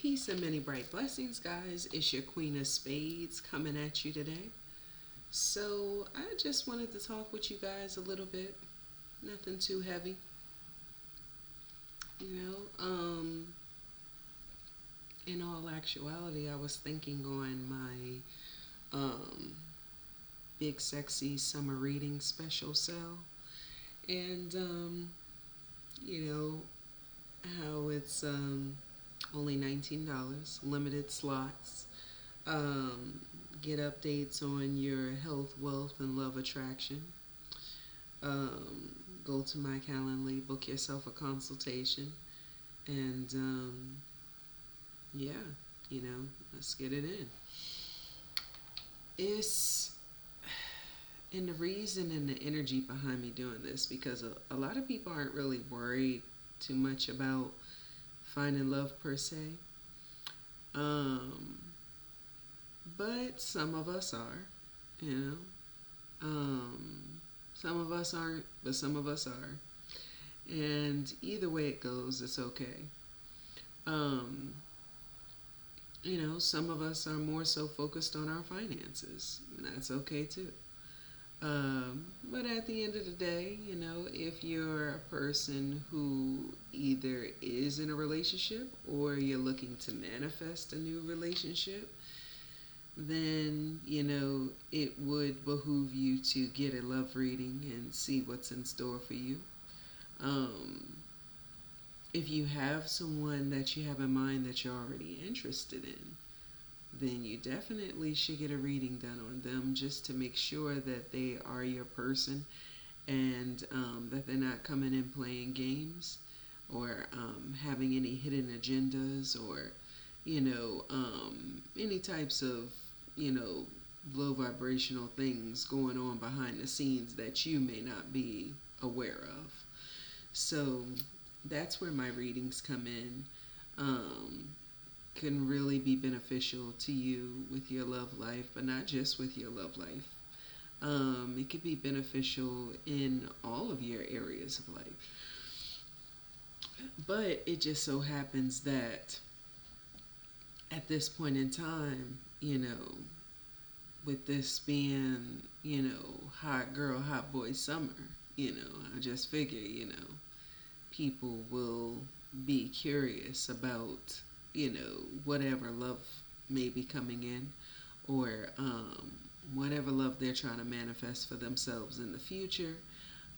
Peace and many bright blessings, guys. It's your Queen of Spades coming at you today. So, I just wanted to talk with you guys a little bit. Nothing too heavy. You know, in all actuality, I was thinking on my big sexy summer reading special sale. And, you know, how it's only $19, limited slots. Um, get updates on your health, wealth, and love attraction. Go to my Calendly, book yourself a consultation, and yeah, let's get it in. It's and the reason and the energy behind me doing this because a lot of people aren't really worried too much about finding love per se. Um, but some of us are, you know. Some of us aren't, but some of us are. And either way it goes, it's okay. Um, some of us are more so focused on our finances, and that's okay too. But at the end of the day, if you're a person who either is in a relationship or you're looking to manifest a new relationship, then, it would behoove you to get a love reading and see what's in store for you. Um, if you have someone that you have in mind that you're already interested in, then you definitely should get a reading done on them just to make sure that they are your person and that they're not coming in playing games or having any hidden agendas or, any types of, you know, low vibrational things going on behind the scenes that you may not be aware of. So that's where my readings come in. Um, can really be beneficial to you with your love life, but not just with your love life. It could be beneficial in all of your areas of life. But it just so happens that at this point in time, with this being, hot girl, hot boy summer, I just figure, people will be curious about, whatever love may be coming in or whatever love they're trying to manifest for themselves in the future.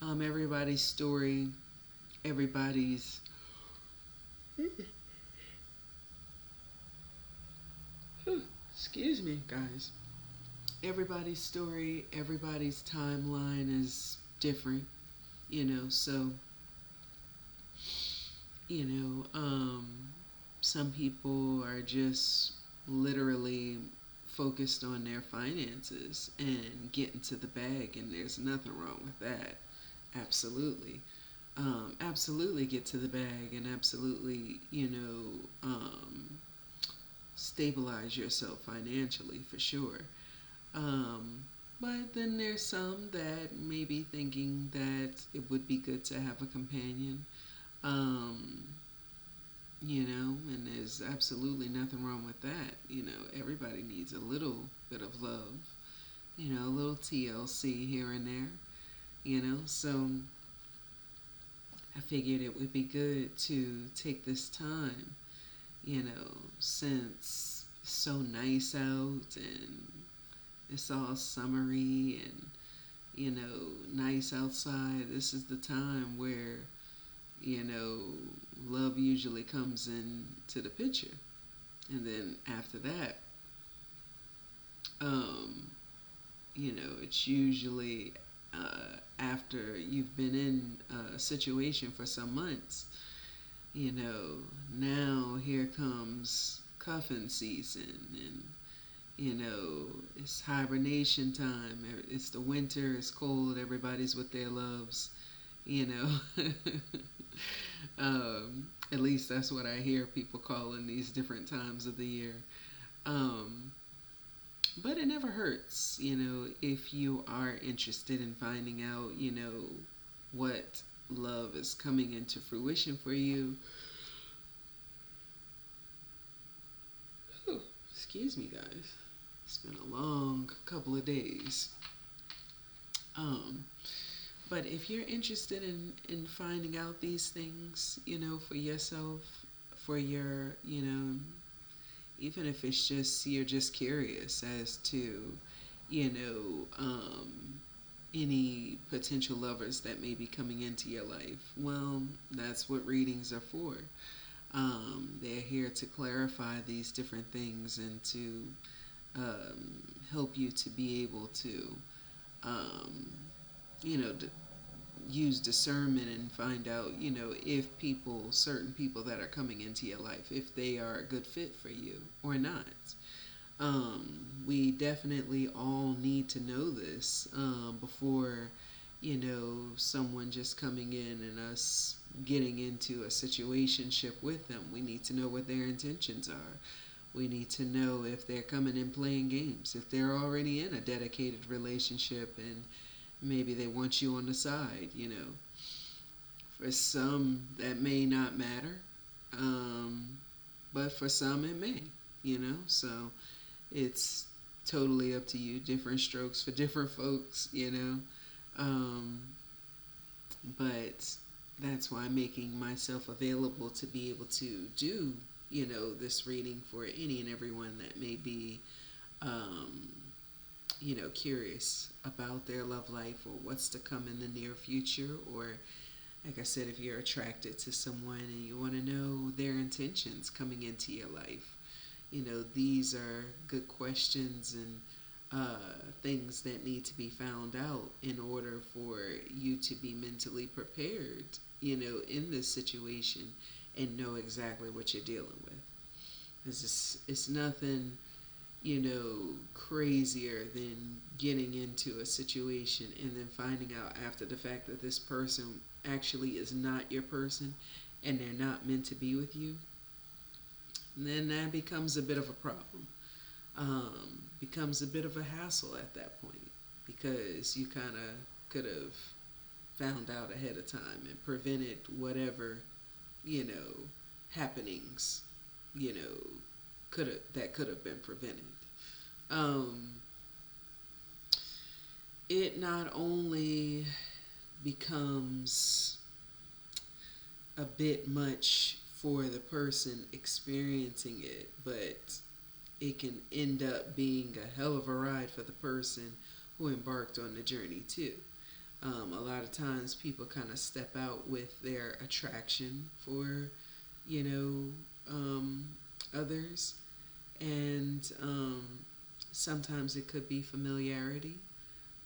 Everybody's story, everybody's excuse me, guys. Everybody's story, everybody's timeline is different, so you know, um, some people are just literally focused on their finances and getting to the bag, and there's nothing wrong with that. Absolutely. Absolutely get to the bag and absolutely, stabilize yourself financially for sure. Um, but then there's some that may be thinking that it would be good to have a companion. Um, and there's absolutely nothing wrong with that. Everybody needs a little bit of love, a little TLC here and there, so I figured it would be good to take this time, since it's so nice out and it's all summery and, nice outside. This is the time where, you know, love usually comes into the picture. And then after that, um, it's usually after you've been in a situation for some months, now here comes cuffing season and, it's hibernation time. It's the winter, it's cold, everybody's with their loves, you know. At least that's what I hear people calling these different times of the year. Um, but it never hurts, if you are interested in finding out, what love is coming into fruition for you. Excuse me, guys. It's been a long couple of days. Um, but if you're interested in finding out these things, for yourself, for your, even if it's just you're just curious as to, you know, um, any potential lovers that may be coming into your life, well, that's what readings are for. They're here to clarify these different things and to help you to be able to, um, you know, d- use discernment and find out, if people, certain people that are coming into your life, if they are a good fit for you or not. We definitely all need to know this before, someone just coming in and us getting into a situationship with them. We need to know what their intentions are. We need to know if they're coming in playing games, if they're already in a dedicated relationship and maybe they want you on the side. For some, that may not matter, but for some, it may, So it's totally up to you. Different strokes for different folks. Um, but that's why I'm making myself available to be able to do, this reading for any and everyone that may be, um, curious about their love life or what's to come in the near future. Or, like I said, if you're attracted to someone and you want to know their intentions coming into your life, these are good questions and things that need to be found out in order for you to be mentally prepared, in this situation and know exactly what you're dealing with. It's nothing, crazier than getting into a situation and then finding out after the fact that this person actually is not your person and they're not meant to be with you. And then that becomes a bit of a problem. Becomes a bit of a hassle at that point because you kind of could have found out ahead of time and prevented whatever, happenings, you know, could have been prevented. Um, it not only becomes a bit much for the person experiencing it, but it can end up being a hell of a ride for the person who embarked on the journey too. A lot of times people kind of step out with their attraction for, you others, and sometimes it could be familiarity.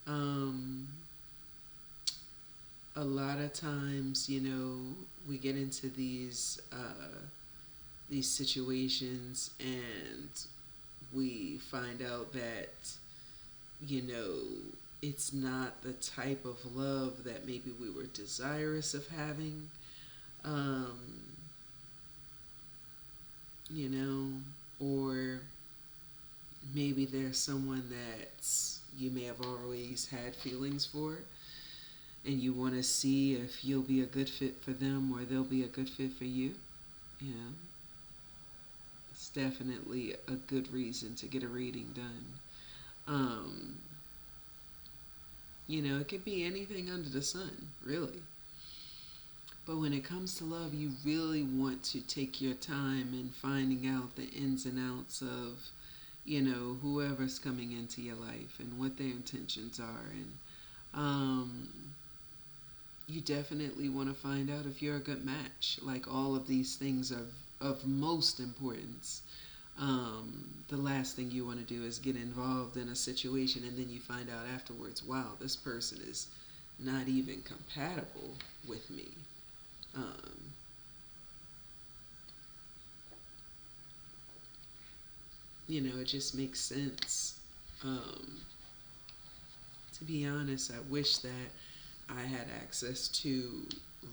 Um, a lot of times, we get into these situations and we find out that, you know, it's not the type of love that maybe we were desirous of having. Um, you know, or maybe there's someone that you may have always had feelings for, and you want to see if you'll be a good fit for them or they'll be a good fit for you. You know, it's definitely a good reason to get a reading done. Um, it could be anything under the sun, really. But when it comes to love, you really want to take your time in finding out the ins and outs of, whoever's coming into your life and what their intentions are. And um, you definitely want to find out if you're a good match. Like, all of these things are of most importance. The last thing you want to do is get involved in a situation and then you find out afterwards, wow, this person is not even compatible with me. Um, it just makes sense. Um, to be honest, I wish that I had access to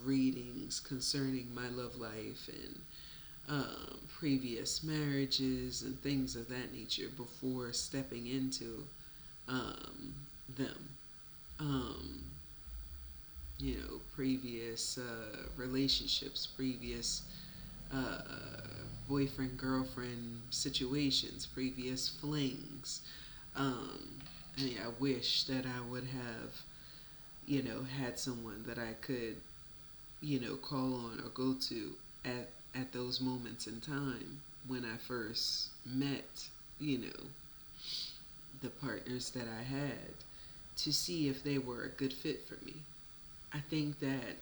readings concerning my love life and previous marriages and things of that nature before stepping into them. Um, previous relationships, previous uh, boyfriend girlfriend situations, previous flings. I mean, I wish that I would have, had someone that I could, call on or go to at those moments in time when I first met, you know, the partners that I had, to see if they were a good fit for me. I think that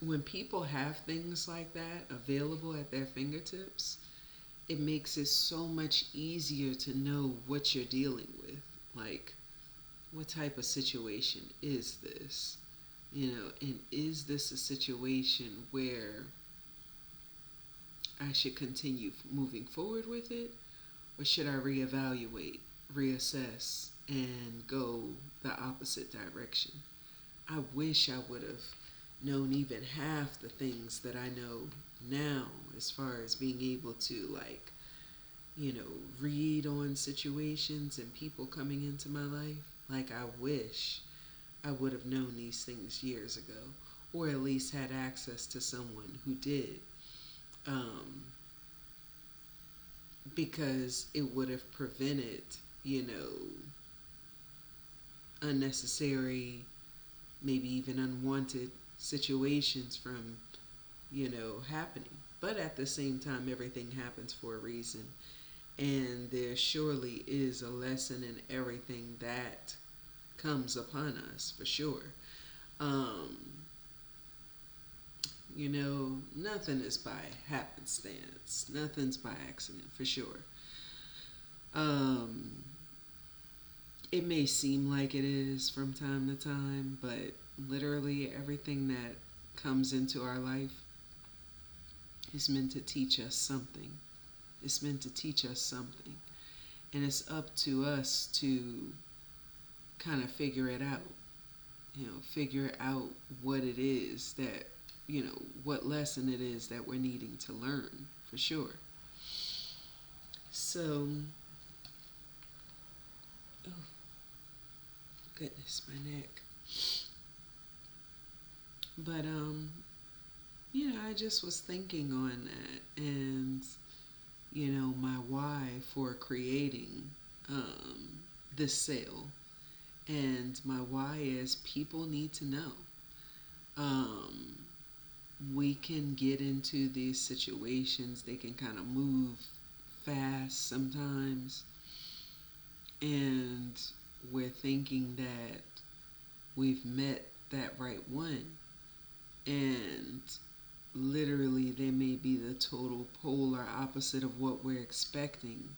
when people have things like that available at their fingertips, it makes it so much easier to know what you're dealing with. Like, what type of situation is this? And is this a situation where I should continue moving forward with it? Or should I reevaluate, reassess, and go the opposite direction? I wish I would have known even half the things that I know now, as far as being able to, like, read on situations and people coming into my life. Like, I wish I would have known these things years ago, or at least had access to someone who did. Um, because it would have prevented, unnecessary, maybe even unwanted situations from, happening. But at the same time, everything happens for a reason. And there surely is a lesson in everything that comes upon us, for sure. Um, Nothing is by happenstance, nothing's by accident, for sure. Um, it may seem like it is from time to time, but literally everything that comes into our life is meant to teach us something. It's meant to teach us something. And it's up to us to kind of figure it out. Figure out what it is that, what lesson it is that we're needing to learn, for sure. So, oh, goodness, my neck. But, I just was thinking on that, and, my why for creating this sale. And my why is people need to know. Um, we can get into these situations, they can kind of move fast sometimes, and we're thinking that we've met that right one, and literally they may be the total polar opposite of what we're expecting.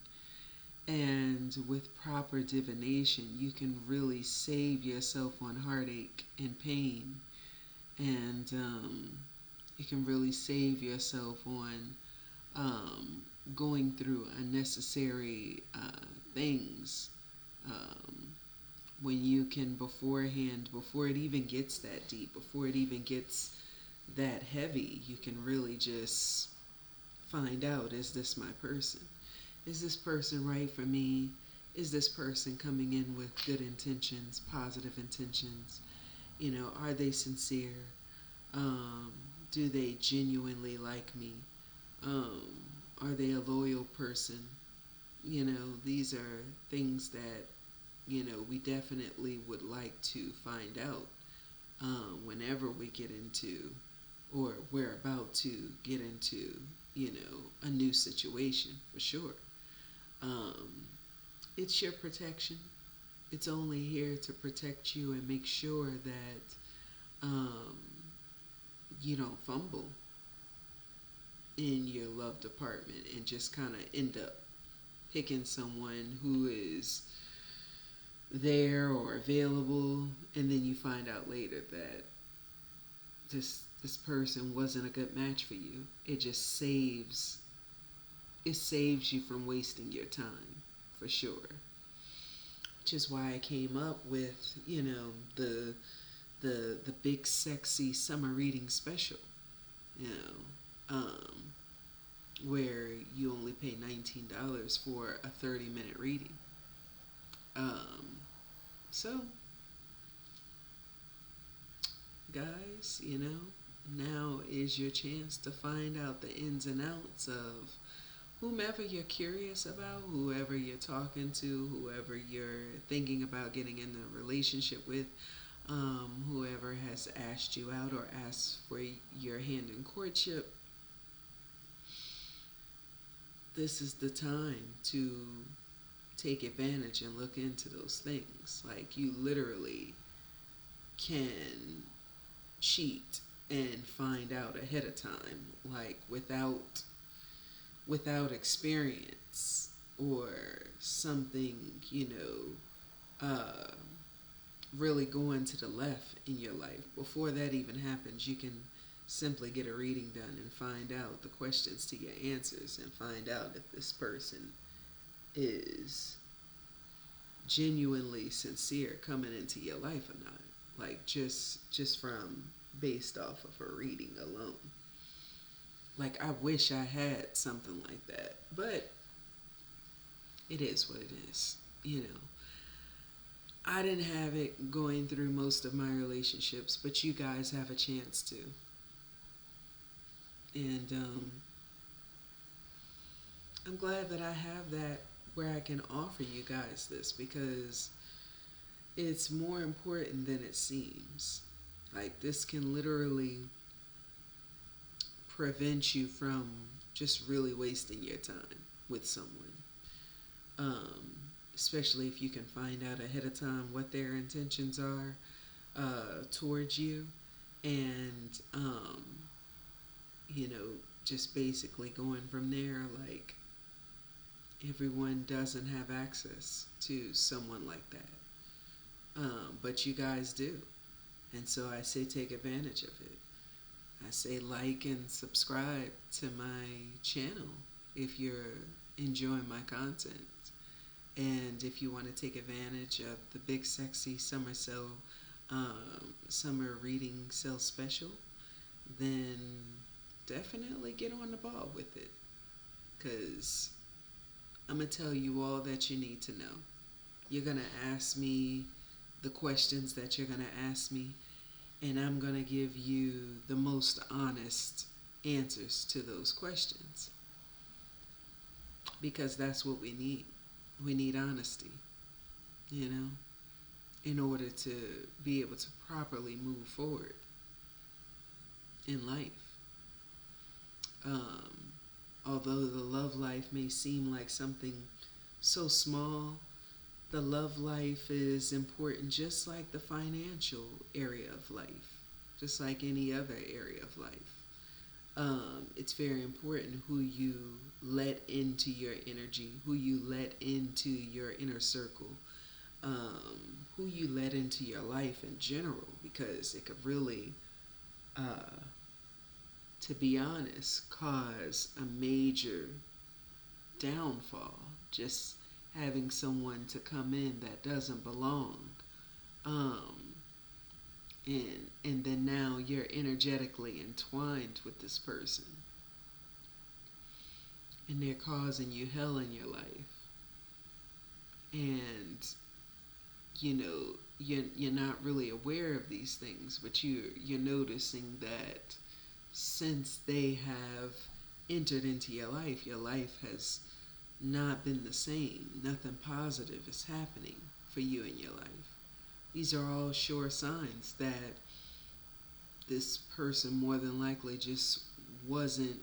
And with proper divination, you can really save yourself on heartache and pain. And you can really save yourself on going through unnecessary things. When you can beforehand, before it even gets that deep, before it even gets that heavy, you can really just find out, is this my person? Is this person right for me? Is this person coming in with good intentions, positive intentions? Are they sincere? Do they genuinely like me? Are they a loyal person? These are things that, we definitely would like to find out whenever we get into, or we're about to get into, a new situation, for sure. It's your protection. It's only here to protect you and make sure that you don't fumble in your love department and just kind of end up picking someone who is there or available, and then you find out later that this person wasn't a good match for you. It saves you from wasting your time, for sure. Which is why I came up with, the big sexy summer reading special, you know, where you only pay $19 for a 30-minute reading. So, guys, now is your chance to find out the ins and outs of whomever you're curious about, whoever you're talking to, whoever you're thinking about getting in a relationship with, whoever has asked you out or asked for your hand in courtship. This is the time to take advantage and look into those things. Like, you literally can cheat and find out ahead of time, like without experience or something, really going to the left in your life. Before that even happens, you can simply get a reading done and find out the questions to your answers and find out if this person is genuinely sincere coming into your life or not. Like, just from based off of a reading alone. Like, I wish I had something like that, but it is what it is. I didn't have it going through most of my relationships, but you guys have a chance to. And I'm glad that I have that where I can offer you guys this, because it's more important than it seems. Like, this can literally prevent you from just really wasting your time with someone. Especially if you can find out ahead of time what their intentions are towards you. And, just basically going from there, like, everyone doesn't have access to someone like that. But you guys do. And so I say take advantage of it. I say like and subscribe to my channel if you're enjoying my content. And if you want to take advantage of the big sexy summer sale, summer reading sale special, then definitely get on the ball with it. Because I'm going to tell you all that you need to know. You're going to ask me the questions that you're going to ask me, and I'm going to give you the most honest answers to those questions. Because that's what we need. We need honesty, in order to be able to properly move forward in life. Although the love life may seem like something so small, the love life is important just like the financial area of life, just like any other area of life. It's very important who you let into your energy, who you let into your inner circle, who you let into your life in general, because it could really, to be honest, cause a major downfall. Just having someone to come in that doesn't belong. And then now you're energetically entwined with this person, and they're causing you hell in your life. And you're not really aware of these things, but you're noticing that since they have entered into your life has not been the same. Nothing positive is happening for you in your life. These are all sure signs that this person more than likely just wasn't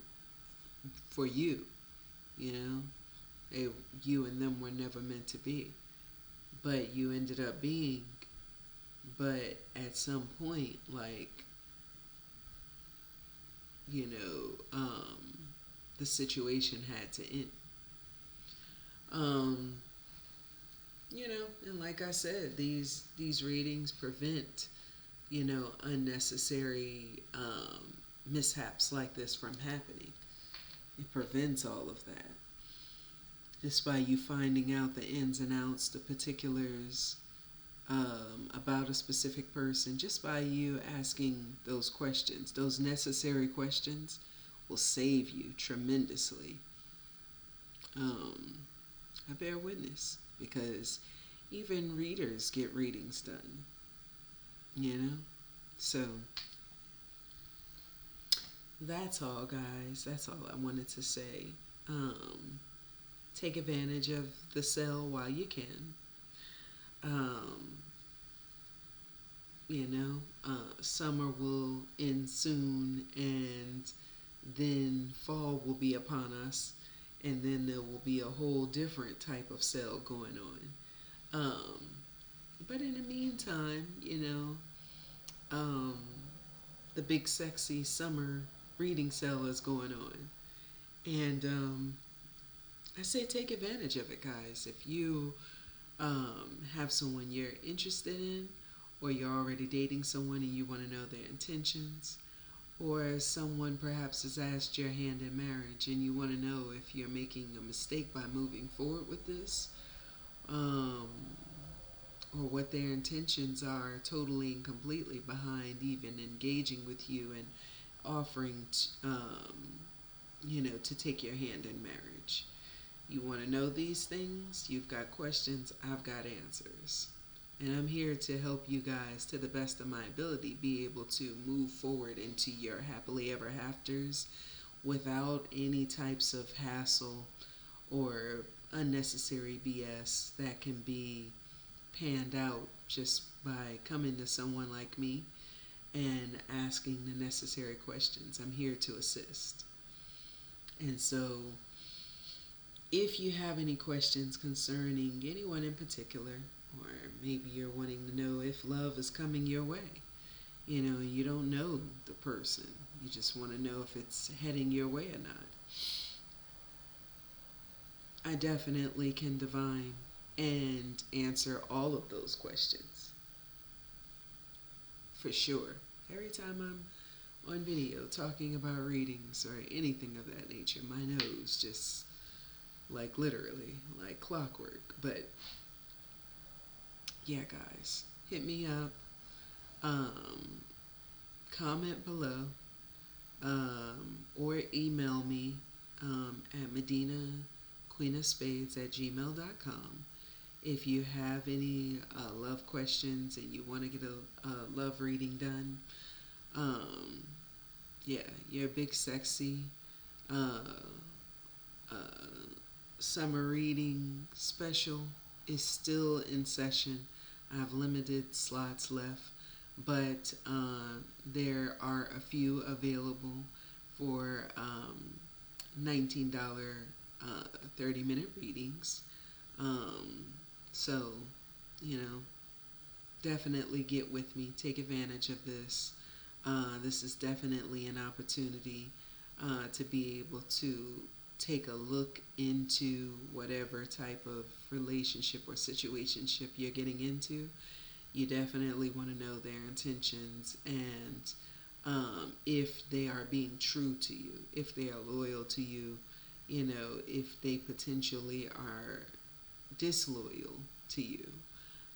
for you. You and them were never meant to be. But you ended up being. But at some point, the situation had to end. And like I said, these readings prevent, unnecessary mishaps like this from happening. It prevents all of that. Just by you finding out the ins and outs, the particulars about a specific person, just by you asking those questions, those necessary questions, will save you tremendously. I bear witness, because even readers get readings done, So that's all, guys. That's all I wanted to say. Um, Take advantage of the sale while you can. Um, Summer will end soon, and then fall will be upon us, and then there will be a whole different type of sale going on. But in the meantime, um, the big sexy summer reading sale is going on, and I say take advantage of it, guys. If you have someone you're interested in, or you're already dating someone and you want to know their intentions, or someone perhaps has asked your hand in marriage and you want to know if you're making a mistake by moving forward with this, um, or what their intentions are totally and completely behind even engaging with you and offering, to take your hand in marriage. You want to know these things? You've got questions, I've got answers. And I'm here to help you guys, to the best of my ability, be able to move forward into your happily ever afters without any types of hassle or unnecessary BS that can be panned out just by coming to someone like me and asking the necessary questions. I'm here to assist. And so, if you have any questions concerning anyone in particular, or maybe you're wanting to know if love is coming your way, you don't know the person, you just want to know if it's heading your way or not, I definitely can divine and answer all of those questions. For sure. Every time I'm on video talking about readings or anything of that nature, my nose just, like, literally, like clockwork. But yeah, guys, hit me up. Um, Comment below, or email me at MadinahQueenOfSpades at gmail.com. If you have any love questions and you want to get a love reading done, um, yeah, your big sexy uh, uh, summer reading special is still in session. I have limited slots left, but there are a few available for $19 30-minute readings. Um, so, you know, definitely get with me. Take advantage of this. This is definitely an opportunity to be able to take a look into whatever type of relationship or situationship you're getting into. You definitely want to know their intentions and if they are being true to you, if they are loyal to you, if they potentially are disloyal to you,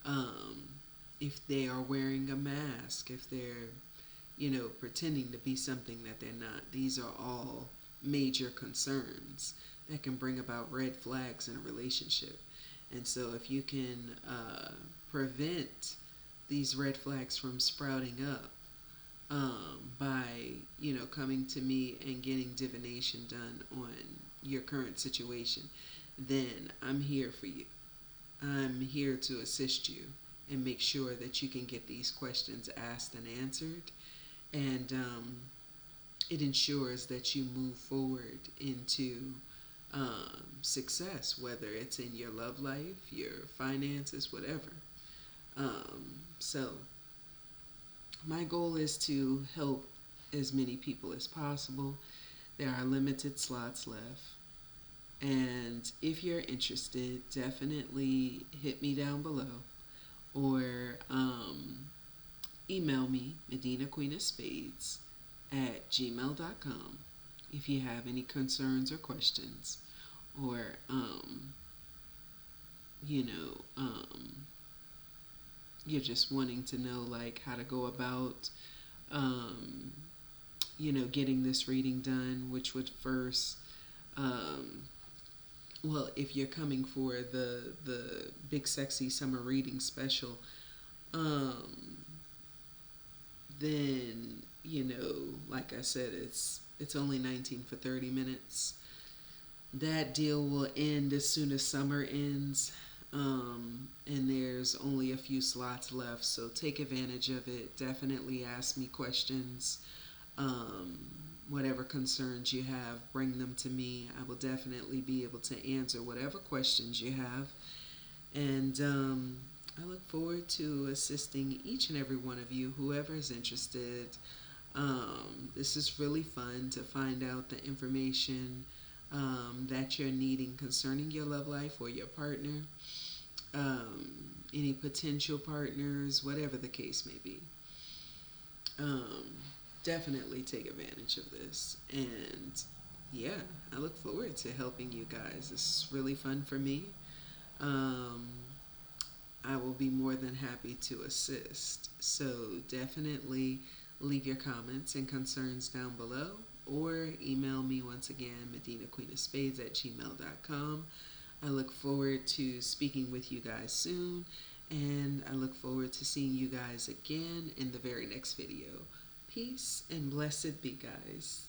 um, if they are wearing a mask, if they're, pretending to be something that they're not. These are all major concerns that can bring about red flags in a relationship. And so if you can prevent these red flags from sprouting up by, coming to me and getting divination done on your current situation, then I'm here for you. I'm here to assist you and make sure that you can get these questions asked and answered. And it ensures that you move forward into success, whether it's in your love life, your finances, whatever. So, my goal is to help as many people as possible. There are limited slots left. And if you're interested, definitely hit me down below or email me, MadinahQueenOfSpades at gmail.com if you have any concerns or questions or, you know, you're just wanting to know like how to go about, getting this reading done, which would first, well, if you're coming for the big sexy summer reading special, then like I said, it's It's only 19 for 30 minutes. That deal will end as soon as summer ends. And there's only a few slots left, so take advantage of it. Definitely ask me questions. Um, whatever concerns you have, bring them to me. I will definitely be able to answer whatever questions you have. And I look forward to assisting each and every one of you, whoever is interested. This is really fun to find out the information that you're needing concerning your love life or your partner, any potential partners, whatever the case may be. Um, Definitely take advantage of this. And yeah, I look forward to helping you guys. This is really fun for me. Um, I will be more than happy to assist. So definitely leave your comments and concerns down below or email me once again, MadinahQueenOfSpades at gmail.com. I look forward to speaking with you guys soon, and I look forward to seeing you guys again in the very next video. Peace and blessed be, guys.